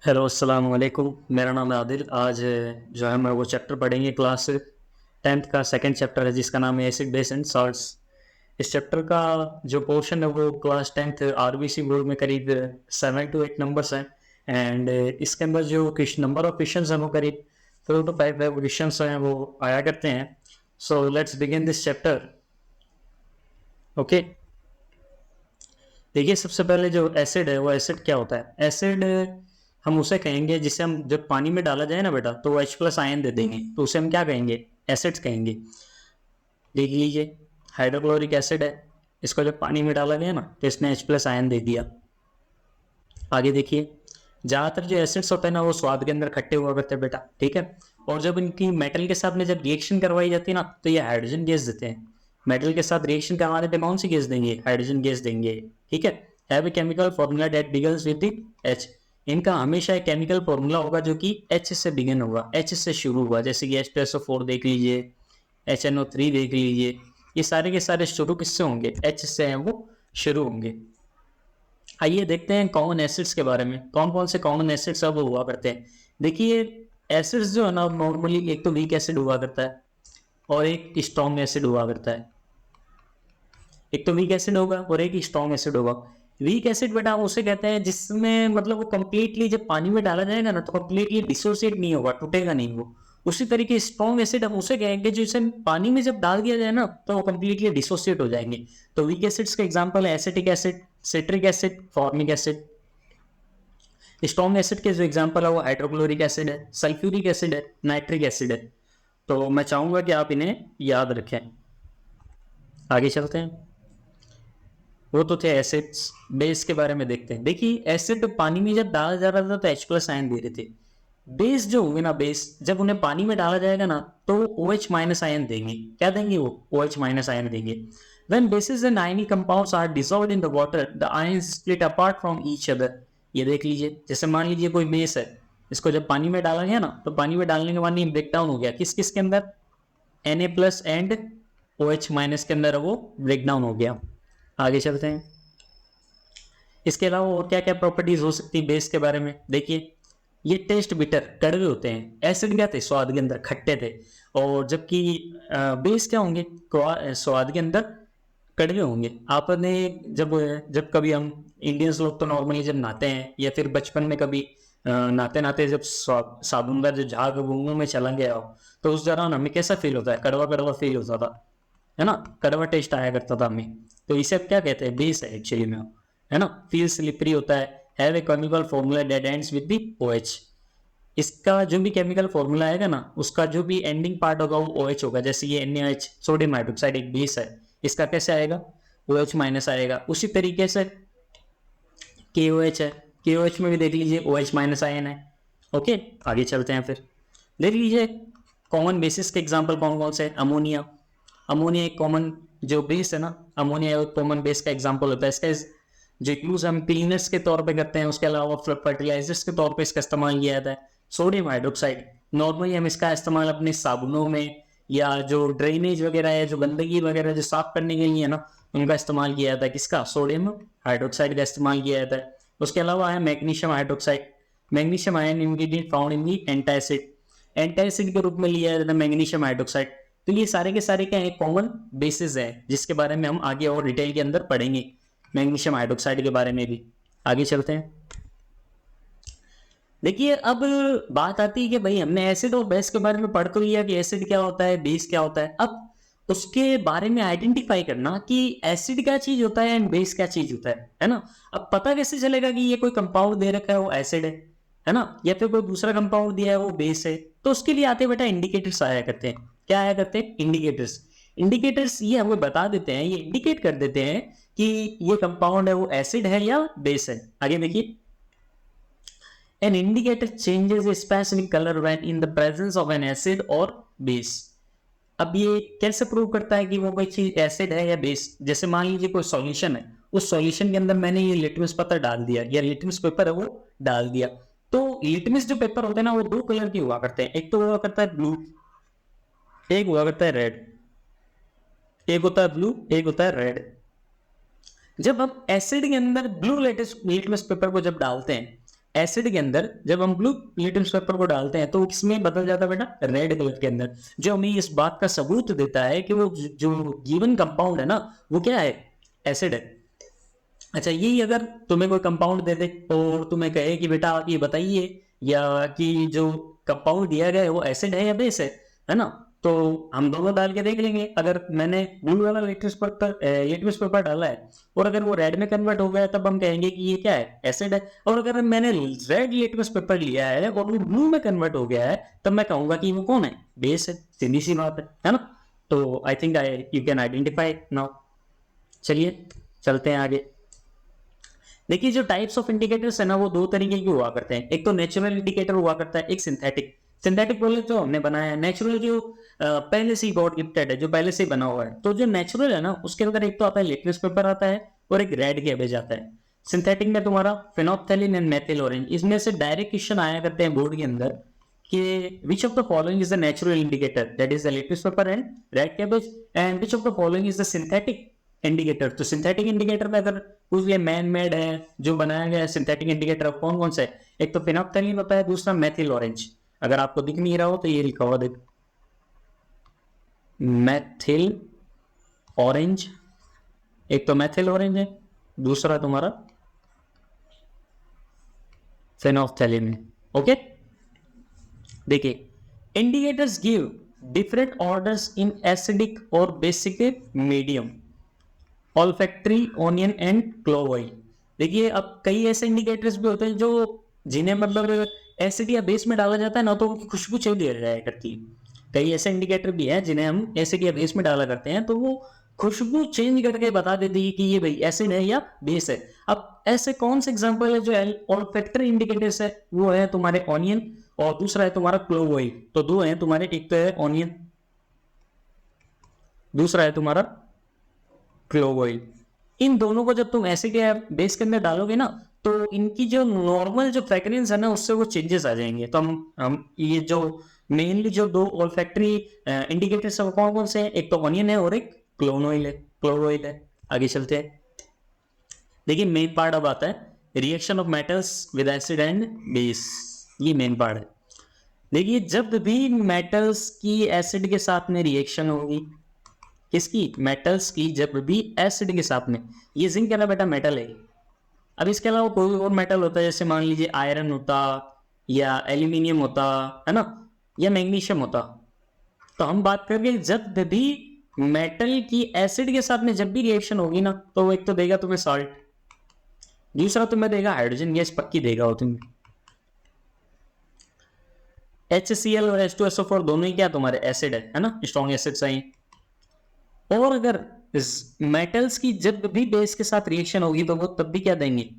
Hello अस्सलाम वालेकुम। मेरा नाम है आदिल। आज जो है मैं वो चैप्टर पढ़ेंगे क्लास 10th का सेकंड चैप्टर है जिसका नाम है एसिड बेस एंड सॉल्ट्स। इस चैप्टर का जो पोर्शन है वो क्लास 10th आरबीसी बोर्ड में करीब 7 to 8 नंबर्स हैं। एंड इसके अंदर जो नंबर ऑफ क्वेश्चन हैं वो करीब 4 to 5 क्वेश्चन हैं वो आया करते हैं। So let's begin this chapter. Okay, देखिए सबसे पहले जो एसिड है वो एसिड क्या होता है। एसिड हम उसे कहेंगे जिसे हम जब पानी में डाला जाए ना बेटा तो वो H+ आयन दे देंगे, तो उसे हम क्या कहेंगे, एसिड्स कहेंगे। देख लीजिए, हाइड्रोक्लोरिक एसिड है, इसको जब पानी में डाला गया ना तो इसने H+ आयन दे दिया। आगे देखिए, ज़्यादातर जो एसिड्स होते हैं ना वो स्वाद के अंदर खट्टे हुआ करते हैं बेटा, ठीक है। और जब इनकी मेटल के साथ में जब रिएक्शन करवाई जाती है ना तो ये हाइड्रोजन गैस देते हैं। मेटल के साथ रिएक्शन करवाने पे कौन सी गैस देंगे, हाइड्रोजन गैस देंगे, ठीक है। Have a chemical formula that begins with the H। इनका हमेशा एक केमिकल फॉर्मूला होगा जो कि H से बिगिन होगा, H से शुरू हुआ, जैसे कि H+O4 देख लीजिए, HNO3 देख लीजिए। ये सारे के सारे शुरू किससे होंगे, H से हैं वो शुरू होंगे। आइए देखते हैं कॉमन एसिड्स के बारे में, कौन कौन से कॉमन एसिड्स अब हुआ करते हैं। देखिए, एसिड्स जो है ना नॉर्मली एक तो वीक एसिड हुआ करता है और एक स्ट्रॉन्ग एसिड हुआ करता है। एक तो वीक एसिड होगा और एक स्ट्रॉन्ग एसिड होगा। वीक एसिड बेटा उसे कहते हैं जिसमें मतलब वो कंप्लीटली जब पानी में डाला जाएगा ना तो कंप्लीटली डिसोसिएट नहीं होगा, टूटेगा नहीं वो। उसी तरीके स्ट्रॉन्ग एसिड हम उसे कहेंगे जो इसे पानी में जब डाल दिया जाए ना तो वो कंप्लीटली डिसोसिएट हो जाएंगे। तो वीक एसिड्स का एग्जांपल है acetic acid, citric acid, formic acid. Strong acid के जो एग्जांपल है वो हाइड्रोक्लोरिक एसिड है, सल्फ्यूरिक एसिड है, नाइट्रिक एसिड है। तो मैं चाहूंगा कि आप इन्हें याद रखें। आगे चलते हैं, वो तो थे एसिड्स। बेस के बारे में देखते हैं। देखिए, एसिड पानी में जब डाला जा रहा था तो H+ आयन दे रहे थे। बेस जो होंगे ना, बेस जब उन्हें पानी में डाला जाएगा ना तो OH- आयन देंगे। क्या देंगे वो, OH- आयन देंगे। When bases and ionic compounds are dissolved in the water, the ions split apart from each other। ये देख लीजिए, जैसे मान लीजिए कोई बेस है, इसको जब पानी में डाला गया ना तो पानी में डालने के बाद ये ब्रेक डाउन हो गया, किस किस के अंदर, Na+ एंड OH- के अंदर वो ब्रेक डाउन हो गया। आगे चलते हैं, इसके अलावा और क्या क्या प्रॉपर्टीज हो सकती है बेस के बारे में। देखिए, ये टेस्ट बिटर, कड़वे होते हैं। एसिड क्या थे, स्वाद के अंदर खट्टे थे। और जबकि बेस क्या होंगे, स्वाद के अंदर कड़वे होंगे। आपने जब जब कभी हम इंडियंस लोग तो नॉर्मली जब नहाते हैं या फिर बचपन में कभी नहाते नहाते जब साबुन का जो झाग वो मुंह में चला गया हो तो उस दौरान हमें कैसा फील होता है, कड़वा कड़वा फील होता था, है ना, कड़वा टेस्ट आया करता था हमें। तो इसे अब क्या कहते हैं, बेस है एक्चुअली में, है ना। फील स्लिपरी होता है, have a chemical formula that ends with the OH। इसका जो भी केमिकल फॉर्मूला आएगा ना उसका जो भी एंडिंग पार्ट होगा वो OH होगा। जैसे ये NaOH, सोडियम हाइड्रोक्साइड एक बेस है, इसका कैसे आएगा, OH- आएगा। उसी तरीके से KOH है, KOH में भी देख लीजिए OH- आयन है। ओके, आगे चलते हैं फिर। देख लीजिए कॉमन बेसिस के एग्जांपल कौन कौन से हैं। अमोनिया, अमोनिया एक कॉमन जो बेस है ना, अमोनिया एक कॉमन बेस का एग्जांपल होता है। इसका जो यूज हम क्लीनर्स के तौर पे करते हैं, उसके अलावा फर्टिलाइजर्स के तौर पे इसका इस्तेमाल किया जाता है। सोडियम हाइड्रोक्साइड, नॉर्मली हम इसका इस्तेमाल अपने साबुनों में या जो ड्रेनेज वगैरह है, जो गंदगी वगैरह जो साफ करने के लिए है ना, उनका इस्तेमाल किया जाता है। किसका, सोडियम हाइड्रोक्साइड का इस्तेमाल किया जाता है। उसके अलावा है magnesium hydroxide, magnesium ion ingredient found in the antacid, antacid के रूप में लिया जाता है मैग्नीशियम हाइड्रोक्साइड। तो ये सारे के सारे क्या है, कॉमन बेसिस है जिसके बारे में हम आगे और डिटेल के अंदर पढ़ेंगे, मैग्नीशियम हाइड्रोक्साइड के बारे में भी। आगे चलते हैं। देखिए, अब बात आती है कि भाई हमने एसिड और बेस के बारे में पढ़ तो लिया कि एसिड क्या होता है, बेस क्या होता है। अब उसके बारे में आइडेंटिफाई करना कि एसिड क्या चीज होता है एंड बेस क्या चीज होता है ना। अब पता कैसे चलेगा कि ये कोई कंपाउंड दे रखा है वो एसिड है ना, या फिर कोई दूसरा कंपाउंड दिया है वो बेस है। तो उसके लिए आते बेटा इंडिकेटर्स आया करते हैं। क्या आया करते हैं, इंडिकेटर्स। इंडिकेटर्स ये हमें बता देते हैं, ये इंडिकेट कर देते हैं कि ये कंपाउंड है वो एसिड है या बेस है। आगे देखिए, an indicator changes its specific color when in the presence of an acid or base। अब ये कैसे प्रूव करता है कि वो कोई चीज एसिड है या बेस। जैसे मान लीजिए कोई सॉल्यूशन है, उस सॉल्यूशन के अंदर मैंने ये लिटमस पत्थर डाल दिया या लिटमस पेपर है वो डाल दिया। तो लिटमस जो पेपर होते हैं ना वो दो कलर के हुआ करते हैं, एक तो हुआ करता है ब्लू, एक हुआ करता है रेड। एक होता है ब्लू, एक होता है रेड। जब हम एसिड के अंदर ब्लू लिटमस पेपर को जब डालते हैं, एसिड के अंदर जब हम ब्लू लिटमस पेपर को डालते हैं तो किसमें बदल जाता है बेटा, रेड कलर के अंदर, जो हमें इस बात का सबूत देता है कि वो जो गिवन कंपाउंड है ना वो क्या है, एसिड है। अच्छा, यही अगर तुम्हें कोई कंपाउंड दे दे और तुम्हें कहे कि बेटा आप ये बताइए या कि जो कंपाउंड दिया गया है वो एसिड है या बेस है ना, तो हम दोनों डाल के देख लेंगे। अगर मैंने ब्लू वाला लिटमस पेपर डाला है और अगर वो रेड में कन्वर्ट हो गया तब हम कहेंगे कि ये क्या है, एसिड है। और अगर मैंने रेड लिटमस पेपर लिया है और वो ब्लू में कन्वर्ट हो गया है तब मैं कहूंगा कि वो कौन है, बेस है। सीधी सी बात है ना। तो I think you can identify now. चलिए चलते हैं आगे। देखिए जो टाइप्स ऑफ इंडिकेटर्स है ना वो दो तरीके के हुआ करते हैं, एक तो नेचुरल इंडिकेटर हुआ करता है, एक सिंथेटिक। सिंथेटिक बोले जो हमने बनाया है, नेचुरल जो पहले से ही गॉड गिफ्टेड है, जो पहले से ही बना हुआ है। तो जो नेचुरल है ना उसके अंदर एक तो आता है लिटमस पेपर आता है और एक रेड कैबेज आता है। सिंथेटिक में तुम्हारा फेनोप्थेलिन एंड मेथिल ऑरेंज। इसमें से डायरेक्ट क्वेश्चन आया करते हैं बोर्ड के अंदर कि which of the following is the natural indicator, that is the litmus paper and red cabbage, and which of the following is the synthetic indicator. तो synthetic indicator में अगर कुछ ये मैन मेड है जो बनाया गया है सिंथेटिक इंडिकेटर, कौन कौन सा है, एक तो फिनोप्थेलिन होता है, दूसरा मेथिल ऑरेंज। अगर आपको दिख नहीं रहा हो तो ये लिखा हुआ देख, मेथिल ऑरेंज। एक तो मेथिल ऑरेंज है, दूसरा तुम्हारा फिनोप्थेलिन है। ओके, देखिए indicators give different orders in acidic और basic medium, olfactory, onion and clove oil. देखिए अब कई ऐसे इंडिकेटर्स भी होते हैं जो जिन्हें मतलब एसिड या बेस में डाला जाता है ना तो उनकी खुशबू चेंज हो जाया करती है। कई ऐसे इंडिकेटर भी हैं जिन्हें हम एसिड या बेस में डाला करते हैं तो वो खुशबू चेंज करके बता देती है कि ये भाई एसिड है या बेस है। अब ऐसे कौन से एग्जांपल है जो ऑल्फैक्टरी इंडिकेटर्स है, वो है तुम्हारे ऑनियन और दूसरा है तुम्हारा क्लोव ऑयल। तो दो है तुम्हारे, एक तो है ऑनियन, दूसरा है तुम्हारा क्लोव ऑयल। इन दोनों को जब तुम एसिड या बेस के अंदर डालोगे ना तो इनकी जो नॉर्मल जो फ्रेग्रेंस है ना उससे वो चेंजेस आ जाएंगे। तो हम ये जो मेनली जो दो ऑल्फैक्टरी इंडिकेटर्स है कौन कौन से हैं, एक तो ऑनियन है और एक क्लोव ऑयल है। आगे चलते हैं। देखिए मेन पार्ट अब आता है reaction of metals with acid and base. ये मेन पार्ट है। देखिए जब भी मेटल्स की एसिड के साथ में रिएक्शन होगी, किसकी, मेटल्स की, जब भी एसिड के साथ में, ये जिंक वाला बेटा मेटल है। अब इसके अलावा कोई और मेटल होता है, जैसे मान लीजिए आयरन होता या एल्यूमिनियम होता है ना, या मैग्नीशियम होता। तो हम बात करेंगे जब भी मेटल की एसिड के साथ में जब भी रिएक्शन होगी ना तो वो एक तो देगा तुम्हें सॉल्ट, दूसरा तुम्हें देगा हाइड्रोजन गैस, पक्की देगा वो तुम्हें। HCl और H2SO4 दोनों ही क्या तुम्हारे एसिड है ना, स्ट्रॉन्ग एसिड्स हैं। और अगर मेटल्स की जब भी बेस के साथ रिएक्शन होगी तो वो तब भी क्या देंगे,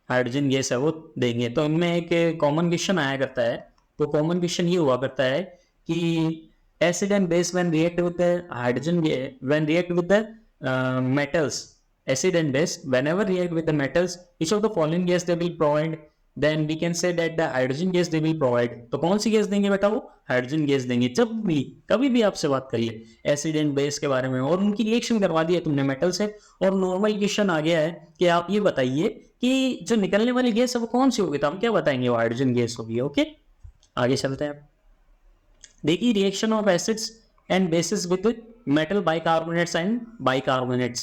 हाइड्रोजन गैस है वो देंगे। तो इनमें एक कॉमन क्वेश्चन आया करता है, तो कॉमन क्वेश्चन ये हुआ करता है कि acid and base when react with the hydrogen, when react with the metals, acid and base whenever react with the metals, each of the following gas they will provide, then we can say that the hydrogen gas they will provide. तो कौन सी gas देंगे बेटा, वो hydrogen gas देंगे। जब भी कभी भी आपसे बात करिए एसिड एंड बेस के बारे में और उनकी रिएक्शन करवा दी है तुमने मेटल से और नॉर्मल क्वेश्चन आ गया है कि आप ये बताइए कि जो निकलने वाली गैस है वो कौन सी होगी, तो हम क्या बताएंगे, वो हाइड्रोजन गैस होगी। ओके, आगे चलते हैं। देखिए reaction of acids and bases with metal bicarbonates and bicarbonates.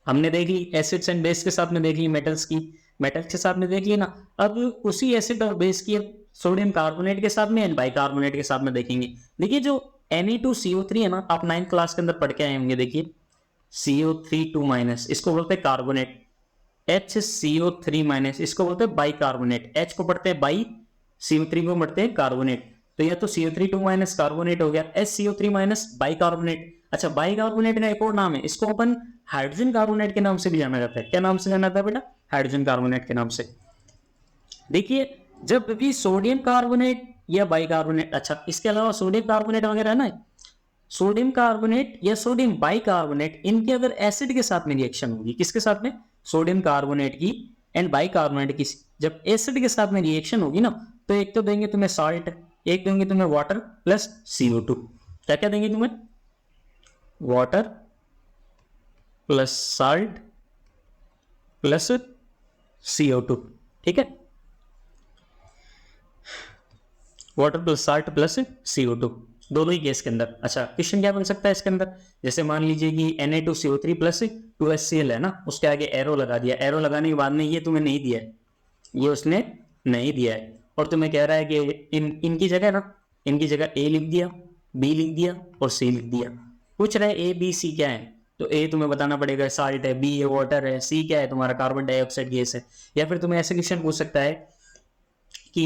हमने देख ली एसिड्स एंड बेस के साथ में, देख ली मेटल्स की, मेटल्स के साथ में देख लिया ना। अब उसी एसिड और बेस की सोडियम कार्बोनेट के साथ में एंड बाइकार्बोनेट के साथ में देखेंगे। देखिए जो Na2CO3 है ना, आप 9th क्लास के अंदर पढ़ के आए होंगे। देखिए CO3 2- इसको बोलते हैं कार्बोनेट, HCO3- इसको बोलते हैं बाइकार्बोनेट। H को पढ़ते हैं बाई, CO3 को पढ़ते हैं कार्बोनेट। तो यह तो CO3 2- कार्बोनेट हो गया, HCO3- बाइकार्बोनेट। अच्छा बाइकार्बोनेट का एक और नाम है, इसको अपन हाइड्रोजन कार्बोनेट के नाम से भी जाना जाता है। क्या नाम से जाना जाता है बेटा, हाइड्रोजन कार्बोनेट के नाम से। देखिए जब भी सोडियम कार्बोनेट या बाइकार्बोनेट, अच्छा इसके अलावा सोडियम कार्बोनेट वगैरह है ना, सोडियम कार्बोनेट या सोडियम बाइकार्बोनेट, इनके अगर एसिड के साथ में रिएक्शन होगी, किसके साथ में, सोडियम कार्बोनेट की एंड बाइकार्बोनेट की, जब एसिड के साथ में रिएक्शन होगी ना तो एक तो देंगे तुम्हें सॉल्ट, एक देंगे तुम्हें वाटर प्लस CO2। क्या क्या देंगे तुम्हें, water plus salt plus CO2, ठीक है, water plus salt plus CO2, दोनों ही केस के अंदर। अच्छा, क्वेश्चन क्या बन सकता है इसके अंदर, जैसे मान लीजिए कि Na2CO3 प्लस 2HCl है ना, उसके आगे एरो लगा दिया, एरो लगाने के बाद में ये तुम्हें नहीं दिया है, ये उसने नहीं दिया है, और तुम्हें कह रहा है कि इनकी जगह ना, इनकी जगह A लिख दिया, B लिख दिया और C लिख दिया। पूछ रहा है A B C क्या है, तो A तुम्हें बताना पड़ेगा साल्ट है, B है वाटर है, C क्या है तुम्हारा कार्बन डाइऑक्साइड गैस है। या फिर तुम्हें ऐसे क्वेश्चन पूछ सकता है कि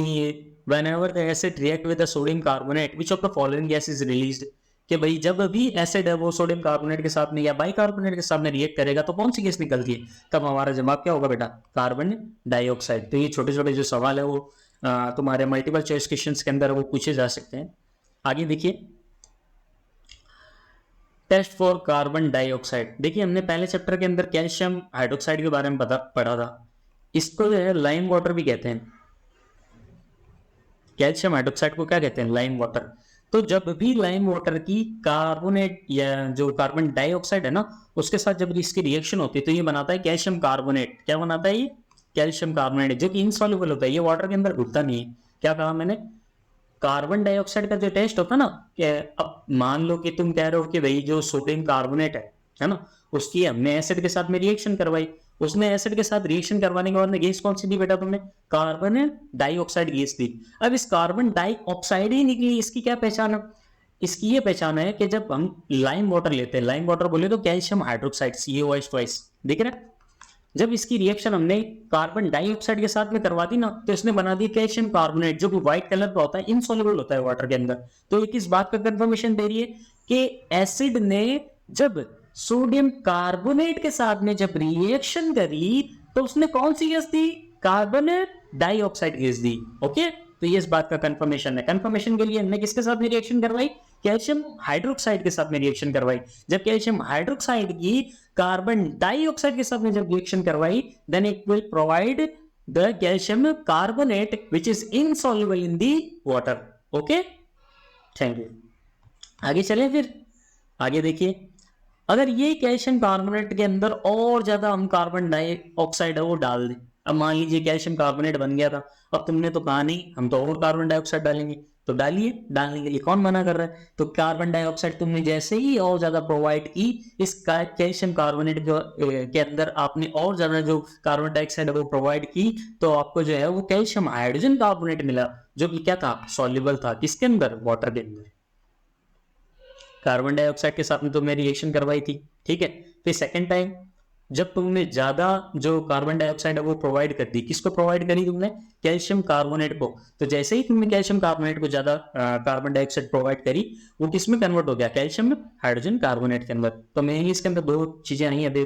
whenever the acid react with the sodium carbonate which of the following gas is released, कि भाई जब भी एसिड है वो सोडियम कार्बोनेट के साथ में या बाइकार्बोनेट के साथ में रिएक्ट करेगा तो कौन सी गैस निकलती है, तब हमारा जवाब क्या होगा बेटा, कार्बन डाइऑक्साइड। तो ये छोटे छोटे जो सवाल है वो तुम्हारे मल्टीपल चॉइस क्वेश्चंस के अंदर वो पूछे जा सकते हैं। आगे देखिए, टेस्ट फॉर कार्बन डाइऑक्साइड। देखिए हमने पहले चैप्टर के अंदर कैल्शियम हाइड्रोक्साइड के बारे में पढ़ा था, इसको जो है लाइम वाटर भी कहते हैं। कैल्शियम हाइड्रोक्साइड को क्या कहते हैं, लाइम वाटर। तो जब भी लाइम वाटर की कार्बोनेट या जो कार्बन डाइऑक्साइड है ना उसके साथ जब इसकी रिएक्शन होती है तो ये बनाता है कैल्शियम कार्बोनेट। क्या बनाता है ये, कैल्शियम कार्बोनेट, जो कि इनसॉल्युबल होता है, ये वाटर के अंदर घुलता नहीं है। क्या कहा मैंने, कार्बन डाइऑक्साइड का जो टेस्ट होता है ना, कि अब मान लो कि तुम कह रहे हो कि भाई जो सोडियम कार्बोनेट है ना, उसकी हमने एसिड के साथ में रिएक्शन करवाई, उसने एसिड के साथ रिएक्शन करवाने के बाद में गैस कौन सी दी बेटा तुमने, कार्बन डाइऑक्साइड गैस दी। अब इस कार्बन डाइऑक्साइड ही निकली, इसकी क्या पहचान है, इसकी ये पहचान है कि जब हम लाइम वाटर लेते हैं, लाइम वाटर बोले तो कैल्शियम हाइड्रोक्साइड CaOH ट्वाइस, दिख रहा है, जब इसकी रिएक्शन हमने कार्बन डाइऑक्साइड के साथ में करवा दी ना तो इसने बना दी कैल्शियम कार्बोनेट, जो कि व्हाइट कलर का होता है, इनसॉल्युबल होता है वाटर के अंदर। तो ये किस बात का कंफर्मेशन दे रही है कि एसिड ने जब सोडियम कार्बोनेट के साथ में जब रिएक्शन करी तो उसने कौन सी गैस दी, कार्बन डाइऑक्साइड गैस दी। ओके, तो ये इस बात का कंफर्मेशन है। कंफर्मेशन के लिए हमने किसके साथ में रिएक्शन करवाई, कैल्शियम हाइड्रोक्साइड के साथ में रिएक्शन करवाई। जब कैल्शियम हाइड्रोक्साइड की कार्बन डाइऑक्साइड के साथ में जब रिएक्शन करवाई, then it will provide the calcium carbonate which is insoluble in the water. Okay, thank you. आगे चले, फिर आगे देखिए, अगर ये कैल्शियम कार्बोनेट के अंदर और ज्यादा हम कार्बन डाइऑक्साइड है वो डाल दें, अब मान लीजिए कैल्शियम कार्बोनेट बन गया था, अब तुमने तो कहा नहीं हम तो और कार्बन डाइऑक्साइड डालेंगे, तो डालिए, डालने के लिए कौन मना कर रहा है। तो कार्बन डाइऑक्साइड तुमने जैसे ही और ज्यादा प्रोवाइड की, इस कैल्शियम कार्बोनेट जो के अंदर आपने और ज्यादा जो कार्बन डाइऑक्साइड है वो प्रोवाइड की, तो आपको जो है वो कैल्शियम हाइड्रोजन कार्बोनेट मिला, जो कि क्या था, सॉल्युबल था, किसके अंदर, वाटर के अंदर। कार्बन डाइऑक्साइड के साथ में तुमने रिएक्शन करवाई थी, ठीक है। फिर सेकेंड टाइम जब तुमने ज्यादा जो कार्बन डाइऑक्साइड है वो प्रोवाइड कर दी, किसको प्रोवाइड करी तुमने, कैल्शियम कार्बोनेट को। तो जैसे ही तुमने कैल्शियम कार्बोनेट को ज्यादा कार्बन डाइऑक्साइड प्रोवाइड करी, वो किसमें कन्वर्ट हो गया, कैल्शियम हाइड्रोजन कार्बोनेट के अंदर। तो मैं इसके अंदर दो चीजें आई है,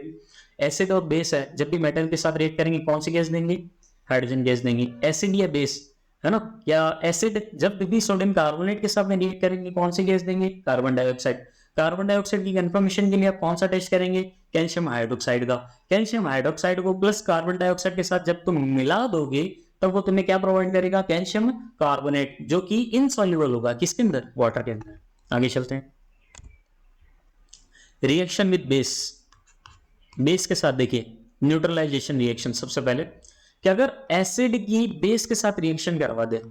एसिड और बेस है, जब भी मेटल के साथ रिएक्ट करेंगे कौन सी गैस देंगे, हाइड्रोजन गैस देंगे। एसिड या बेस है ना, या एसिड जब भी सोडियम कार्बोनेट के साथ में रिएक्ट करेंगे कौन सी गैस देंगे, कार्बन डाइऑक्साइड। कार्बन डाइऑक्साइड की कंफर्मेशन के लिए आप कौन सा टेस्ट करेंगे, कैल्शियम हाइड्रोक्साइड का। कैल्शियम हाइड्रोक्साइड को प्लस कार्बन डाइऑक्साइड के साथ जब तुम मिला दोगे तब वो तुम्हें क्या प्रोवाइड करेगा, कैल्शियम कार्बोनेट, जो कि इनसॉल्युबल होगा, किसके अंदर, वाटर के अंदर। आगे चलते हैं, रिएक्शन विद बेस। बेस के साथ देखिए न्यूट्रलाइजेशन रिएक्शन। सबसे पहले कि अगर एसिड की बेस के साथ रिएक्शन करवा दे,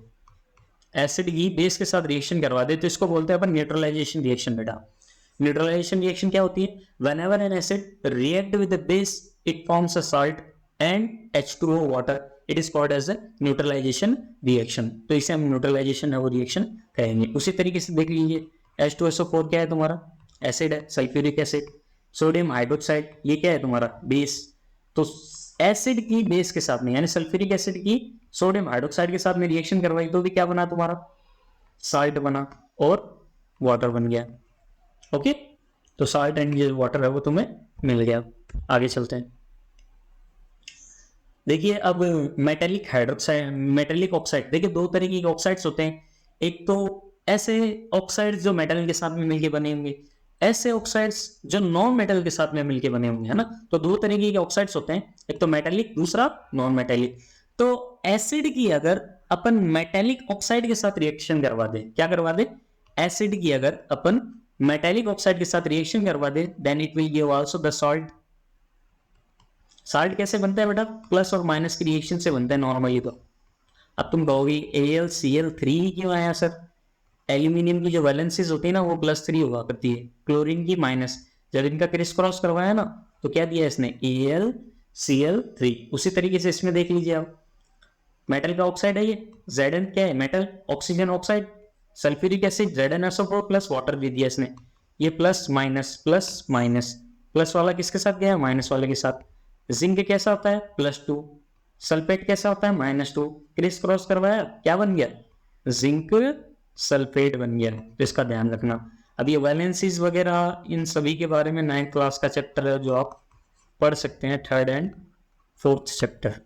एसिड की बेस के साथ रिएक्शन करवा दे तो इसको बोलते हैं अपन न्यूट्रलाइजेशन रिएक्शन। बेटा न्यूट्रलाइजेशन रिएक्शन क्या होती है, whenever an acid react with the base it forms a salt and H2O water, it is called as a neutralization reaction। तो इसे हम न्यूट्रलाइजेशन है वो रिएक्शन कहेंगे। उसी तरीके से देख लीजिए H2SO4 क्या है तुम्हारा, एसिड है, सल्फ्यूरिक एसिड। सोडियम हाइड्रोक्साइड ये क्या है तुम्हारा, बेस। तो एसिड की बेस के साथ में यानी सल्फ्यूरिक एसिड की सोडियम हाइड्रोक्साइड के साथ में रिएक्शन करवाई तो भी क्या बना तुम्हारा, साल्ट बना और वाटर बन गया। ओके, तो साल्ट एंड ये वाटर है वो तुम्हें मिल गया। आगे चलते हैं, देखिए अब मेटेलिक हाइड्रोक्साइड, मेटेलिक ऑक्साइड। देखिए दो तरीके के ऑक्साइड्स होते हैं, एक तो ऐसे ऑक्साइड्स जो मेटल के साथ में मिलके बने होंगे, ऐसे ऑक्साइड्स जो नॉन मेटल के साथ में मिलके बने होंगे, है ना। तो दो तरीके के ऑक्साइड्स होते हैं, एक तो मेटेलिक, दूसरा नॉन मेटेलिक। तो एसिड की अगर अपन मेटेलिक ऑक्साइड के साथ रिएक्शन करवा दे, क्या करवा दे, एसिड की अगर अपन मेटेलिक ऑक्साइड के साथ रिएक्शन करवा दे, then it will give also the salt. Salt कैसे बनता है बेटा? प्लस और माइनस की रिएक्शन से बनता है नॉर्मली। तो अब तुम कहोगे AlCl3 क्यों आया सर? एल्यूमिनियम की जो वैलेंसीज होती है ना वो +3 हुआ करती है, क्लोरीन की माइनस। जब इनका क्रिस क्रॉस करवाया ना तो क्या दिया इसने? AlCl3। उसी तरीके से इसमें देख लीजिए आप, मेटल का ऑक्साइड है ये, Zn क्या है? Metal, oxygen oxide, sulphuric acid ZnSO4 plus water दे दिया इसने। ये plus minus plus minus, plus वाला किसके साथ गया? माइनस वाले के साथ। जिंक कैसा होता है? +2। सल्फेट कैसा होता है? -2। क्रिस क्रॉस करवाया, क्या बन गया? जिंक सल्फेट बन गया। तो इसका ध्यान रखना। अब ये वैलेंसीज वगैरह इन सभी के बारे में 9th क्लास का चैप्टर है जो आप पढ़ सकते हैं, 3rd एंड 4th चैप्टर।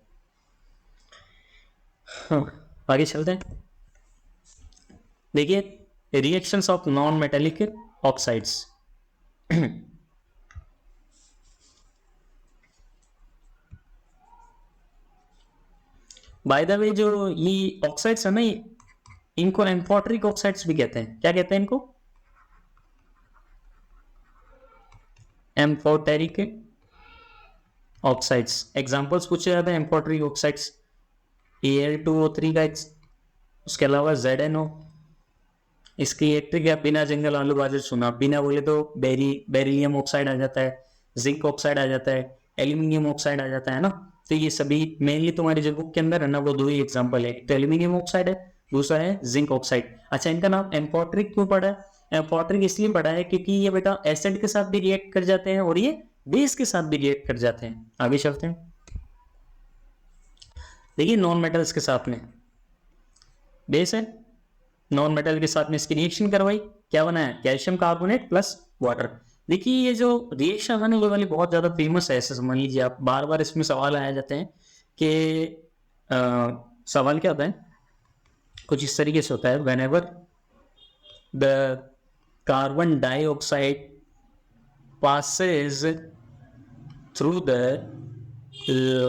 आगे चलते हैं। देखिए reactions of non metallic oxides. By the way जो ये ऑक्साइड्स है ना, इनको एम्फोटेरिक ऑक्साइड्स भी कहते हैं। क्या कहते हैं इनको? Amphoteric oxides. एग्जांपल्स पूछे जाते हैं एम्फोटेरिक ऑक्साइड्स, Al2O3 का, उसके अलावा ZnO। इसकी एक ट्रिक है, बिना जंगल आलू गाजर सुना, बिना बोले तो बेरिलियम ऑक्साइड आ जाता है, जिंक ऑक्साइड आ जाता है, एल्यूमिनियम ऑक्साइड आ जाता है ना। तो ये सभी मेनली तुम्हारी जो बुक के अंदर है ना वो 2 ही एग्जांपल है, तो एल्यूमिनियम ऑक्साइड है, दूसरा है जिंक ऑक्साइड। अच्छा, इनका नाम एम्फोटेरिक क्यों पड़ा है? एम्फोटेरिक इसलिए पड़ा है क्योंकि ये बेटा एसिड के साथ भी रिएक्ट कर जाते हैं और ये बेस के साथ भी रिएक्ट कर जाते हैं। आगे चलते हैं। देखिए नॉन मेटल्स के साथ में बेस है, नॉन मेटल के साथ में इसकी रिएक्शन करवाई, क्या बना है? Calcium carbonate plus water. देखिए ये जो रिएक्शन है ना वो वाली बहुत ज्यादा फेमस है, ऐसे समझ लीजिए आप। बार बार इसमें सवाल आया जाते हैं कि सवाल क्या होता है, कुछ इस तरीके से होता है, when ever the carbon dioxide passes through the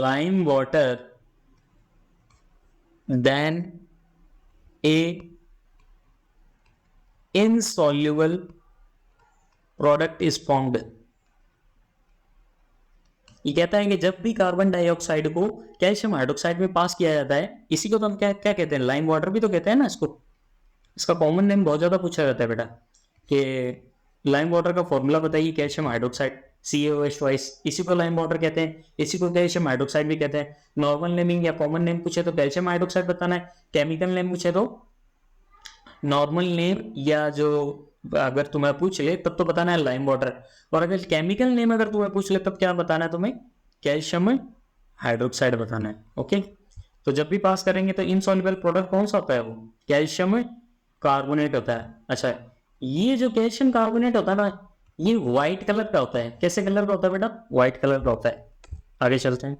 lime water, then a insoluble product is formed। ये कहता है कि जब भी कार्बन डाइऑक्साइड को कैल्शियम हाइड्रोक्साइड में पास किया जाता है, इसी को तो हम क्या क्या कहते हैं? लाइम वाटर भी तो कहते हैं ना इसको। इसका कॉमन नेम बहुत ज्यादा पूछा जाता है बेटा कि लाइम वाटर का फॉर्मूला बताइए, कैल्शियम हाइड्रोक्साइड CaOH2। इसी को लाइम वाटर कहते हैं, इसी को कैल्शियम हाइड्रोक्साइड भी कहते हैं। नॉर्मल नेमिंग या कॉमन नेम पूछे तो कैल्शियम हाइड्रोक्साइड बताना है, केमिकल नेम पूछे तो नॉर्मल नेम, या जो अगर तुम्हें पूछ ले तब तो बताना है लाइम वाटर, और अगर केमिकल नेम अगर तुम्हें पूछ ले तब क्या बताना है तुम्हें? कैल्शियम हाइड्रोक्साइड बताना है। ओके, तो जब भी पास करेंगे तो इनसॉल्युबल प्रोडक्ट कौन सा होता है? वो कैल्शियम कार्बोनेट होता है। अच्छा, ये जो कैल्शियम कार्बोनेट होता है ना ये व्हाइट कलर का होता है। कैसे कलर का होता है बेटा? व्हाइट कलर का होता है। आगे चलते हैं।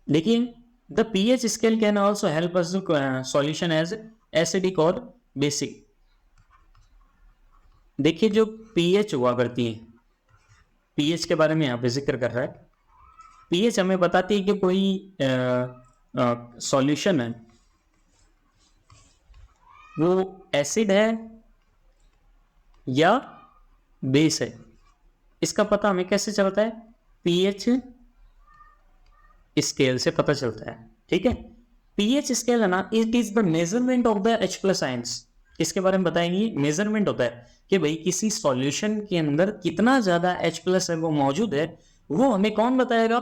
देखिए the pH scale can also help us solution as acidic और बेसिक। देखिए जो pH हुआ करती है, pH के बारे में यहाँ पे जिक्र कर रहा है। pH हमें बताती है कि कोई सॉल्यूशन है वो एसिड है या बेस है। इसका पता हमें कैसे चलता है? pH स्केल से पता चलता है। ठीक है, pH स्केल है ना, it is the measurement of the H+ ions. इसके बारे में बताएंगे, मेजरमेंट होता है कि भाई किसी सॉल्यूशन के अंदर कितना ज्यादा H+ है वो मौजूद है, वो हमें कौन बताएगा?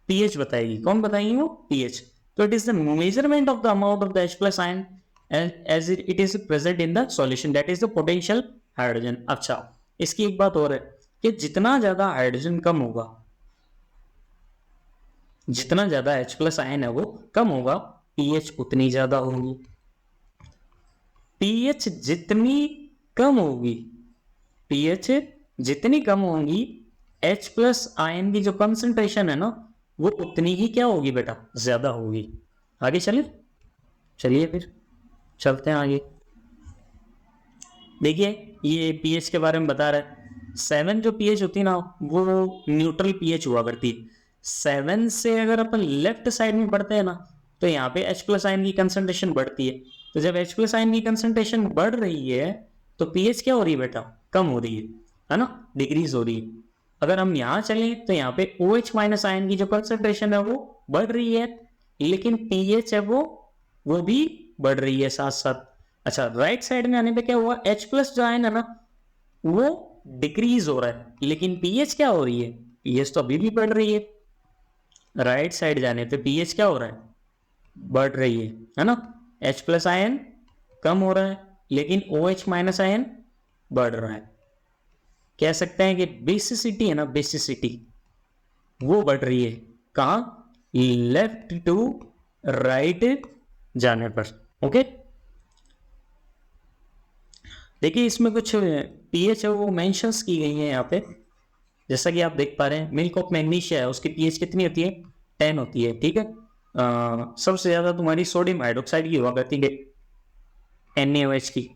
pH बताएगी। कौन बताएगी? वो pH। तो it is the measurement of the amount of the H+ ion as it is present in the solution, that is the potential hydrogen. अच्छा, इसकी एक बात और है कि जितना ज्यादा हाइड्रोजन कम होगा, जितना ज्यादा H+ आयन है वो कम होगा, pH उतनी ज्यादा होगी। pH जितनी कम होगी, pH जितनी कम होगी, H+ आयन की जो कंसंट्रेशन है ना वो उतनी ही क्या होगी बेटा? ज्यादा होगी। आगे चलिए फिर चलते हैं आगे। देखिए ये pH के बारे में बता रहा है। 7 जो pH होती है ना वो न्यूट्रल pH हुआ करती है। 7 से अगर अपन लेफ्ट साइड में बढ़ते हैं ना तो यहाँ पे H+ आयन की कंसंट्रेशन बढ़ती है। तो जब H+ आयन की कंसंट्रेशन बढ़ रही है तो pH क्या हो रही है बेटा? कम हो रही है। है ना, डिक्रीज हो रही है। अगर हम यहाँ चले तो यहाँ पे OH माइनस आयन की जो कंसंट्रेशन है वो बढ़ रही है, लेकिन pH है वो भी बढ़ रही है साथ साथ। अच्छा, राइट साइड में आने पे क्या हुआ, H प्लस जो आयन है ना वो डिक्रीज हो रहा है, लेकिन pH क्या हो रही है, pH तो अभी भी बढ़ रही है। राइट साइड जाने पे pH क्या हो रहा है, बढ़ रही है ना। H प्लस आयन कम हो रहा है, लेकिन OH माइनस आयन बढ़ रहा है। कह सकते हैं कि बेसिसिटी है ना, बेसिसिटी वो बढ़ रही है। कहाँ, लेफ्ट टू राइट जाने पर। ओके, देखिए इसमें कुछ पीएच है वो मेंशंस की गई है यहाँ पे। जैसा कि आप देख पा रहे हैं, मिल्क ऑफ मैग्नीशिया है, उसकी पीएच कितनी होती है, 10 होती है। ठीक है, सबसे ज्यादा तुम्हारी सोडियम हाइड्रोक्साइड की हुआ करती है, NaOH की।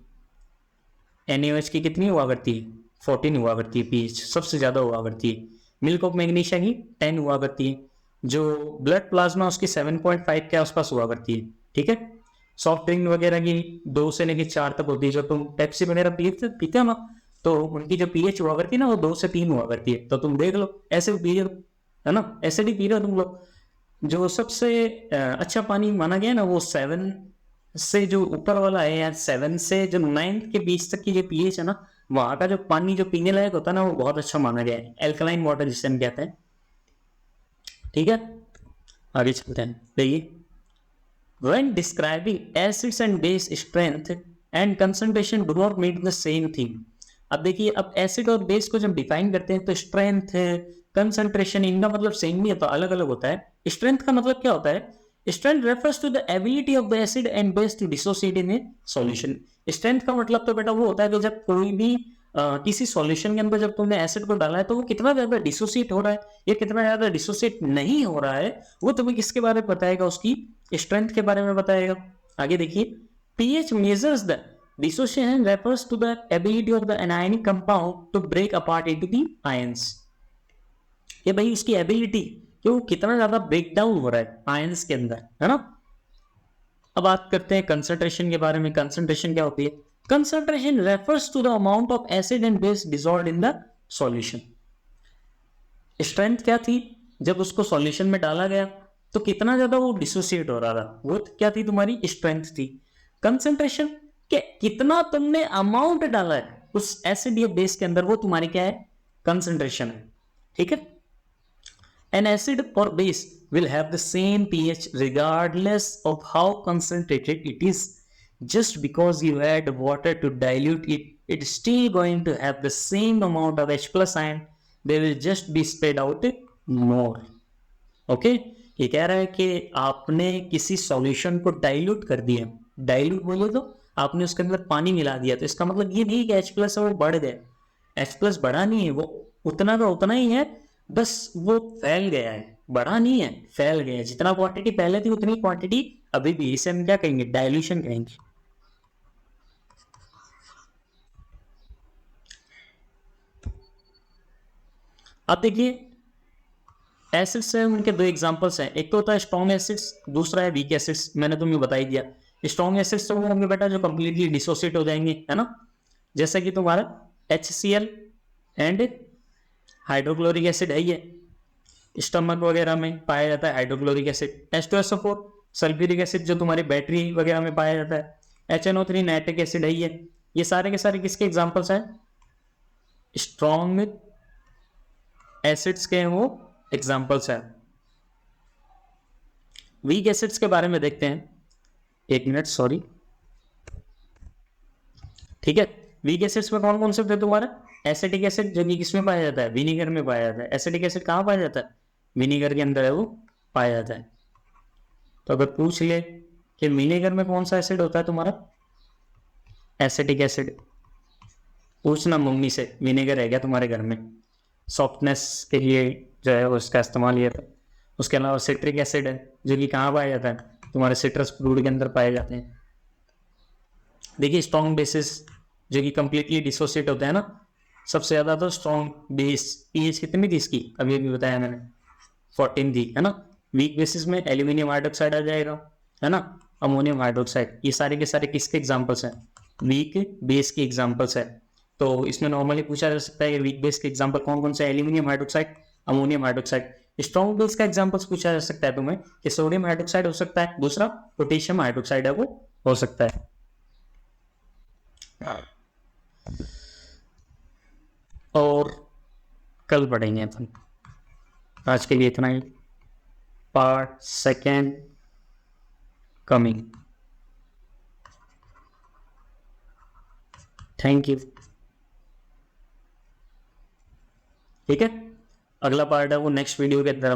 NaOH की कितनी हुआ करती है, 14 हुआ करती है पीएच, सबसे ज्यादा हुआ करती है। मिल्क ऑफ मैग्नीशिया की 10 हुआ करती है। जो ब्लड प्लाज्मा उसकी 7.5 के आसपास हुआ करती है। ठीक है, सॉफ्ट ड्रिंक वगैरह की 2 से लेकर 4 तक होती है। जो तुम पेप्सी वगैरह पीते हो ना, तो उनकी जो पीएच हुआ करती है ना वो 2 से 3 हुआ करती है। तो तुम देख लो, ऐसे पी रहे हो है ना, ऐसे ही पी रहे हो तुम लोग। जो सबसे अच्छा पानी माना गया ना वो 7 से जो ऊपर वाला है, या 7 से जो 9 के बीच तक की जो पीएच है ना, वहां का जो पानी जो पीने लायक होता है ना वो बहुत अच्छा माना गया है, एल्कलाइन वाटर जिसे हम कहते हैं। ठीक है, आगे चलते हैं। देखिए, when describing acids and base strength and concentration do not mean the same thing। अब देखिए, अब एसिड और बेस को जब डिफाइन करते हैं तो स्ट्रेंथ, कंसंट्रेशन, इनका मतलब सेम नहीं होता, अलग अलग होता है। स्ट्रेंथ का मतलब क्या होता है, strength refers to the ability of the acid and base to dissociate in a solution. Strength का मतलब तो बेटा वो होता है कि जब कोई भी किसी सॉल्यूशन के अंदर जब तुमने एसिड को डाला है तो वो कितना ज्यादा डिसोसिएट हो रहा है या कितना ज्यादा डिसोसिएट नहीं हो रहा है, वो तुम्हें किसके बारे में बताएगा, उसकी स्ट्रेंथ के बारे में बताएगा। आगे देखिए, pH measures the dissociation refers to the ability of the anionic compound to break apart into the ions। ये भाई उसकी एबिलिटी कि वो कितना ज्यादा ब्रेक डाउन हो रहा है आयंस के अंदर, है ना। अब बात करते हैं कंसंट्रेशन के बारे में। कंसंट्रेशन क्या होती है, concentration refers to the amount of acid and base dissolved in the solution. Strength क्या थी, जब उसको सॉल्यूशन में डाला गया तो कितना ज्यादा वो डिसोसिएट हो रहा था, वो क्या थी, तुम्हारी स्ट्रेंथ थी। कंसंट्रेशन के कितना तुमने अमाउंट डाला है उस एसिड या बेस के अंदर, वो तुम्हारी क्या है, कंसंट्रेशन है। ठीक है, an acid or base will have the same pH regardless of how concentrated it is। Just because you add water to dilute it, it's still going to have the same amount of H plus ion, they will just be spread out more। Okay, ये कह रहा है कि आपने किसी solution को dilute कर दिया। डाइल्यूट बोले तो आपने उसके अंदर पानी मिला दिया, तो इसका मतलब ये नहीं कि H प्लस वो बढ़ गया। H प्लस बढ़ा नहीं है, वो उतना का उतना ही है, बस वो फैल गया है, बढ़ा नहीं है, फैल गया है। जितना क्वांटिटी पहले थी उतनी क्वांटिटी अभी भी। इसे हम क्या कहेंगे, डाइल्यूशन कहेंगे। अब देखिए, एसिड्स हैं उनके 2 एग्जांपल्स हैं, एक तो होता है स्ट्रॉन्ग एसिड्स, दूसरा है वीक एसिड्स। मैंने तुम्हें बता ही दिया। स्ट्रॉन्ग एसिड्स तो वो होंगे बेटा जो कंप्लीटली डिसोसिएट हो जाएंगे, है ना, जैसा कि तुम्हारा HCl एंड हाइड्रोक्लोरिक एसिड है, ये स्टमक वगैरह में पाया जाता है hydrochloric acid. H2SO4 sulphuric acid जो तुम्हारी बैटरी वगैरह में पाया जाता है। HNO3 नाइट्रिक एसिड है, ये सारे के सारे किसके एग्जांपल्स हैं, स्ट्रॉन्ग एसिड्स के वो एग्जांपल्स हैं। वीक एसिड्स के बारे में देखते हैं, एक मिनट, सॉरी। ठीक है, वीक एसिड्स में कौन कौन से थे तुम्हारा, एसिटिक एसिड जो कि किसमें पाया जाता है, विनीगर में पाया जाता है। एसिटिक एसिड कहाँ पाया जाता है, विनीगर के अंदर है वो पाया जाता है। तो अगर पूछ ले कि विनेगर में कौन सा एसिड होता है तुम्हारा, एसिटिक एसिड, पूछना मम्मी से विनेगर है क्या तुम्हारे घर में, सॉफ्टनेस के लिए जो है उसका इस्तेमाल किया था। उसके अलावा सिट्रिक एसिड है जो कि कहाँ पाया जाता है, तुम्हारे सिट्रस फ्रूट के अंदर पाए जाते हैं। देखिए, स्ट्रॉन्ग बेसिस जो कि कंप्लीटली डिसोसिएट होते हैं ना, सबसे ज़्यादा तो स्ट्रॉन्ग बेस, पीएच कितनी थी इसकी, अभी अभी बताया मैंने, 14 थी, है ना। वीक बेसिस में एल्यूमिनियम हाइड्रोक्साइड आ जाएगा, है ना, अमोनियम हाइड्रोक्साइड। ये सारे के सारे किसके एग्जाम्पल्स हैं, वीक बेस के एग्जाम्पल्स है। तो इसमें नॉर्मली पूछा जा सकता है कि वीक बेस के एग्जांपल कौन कौन से, aluminium hydroxide, ammonium hydroxide. Strong base का एग्जांपल्स पूछा जा सकता है तुम्हें कि सोडियम हाइड्रोक्साइड हो सकता है, दूसरा पोटेशियम हाइड्रोक्साइड है वो हो सकता है। और कल पढ़ेंगे अपन। आज के लिए इतना ही। Part second coming. Thank you. ठीक है, अगला पार्ट है वो नेक्स्ट वीडियो के अंदर हम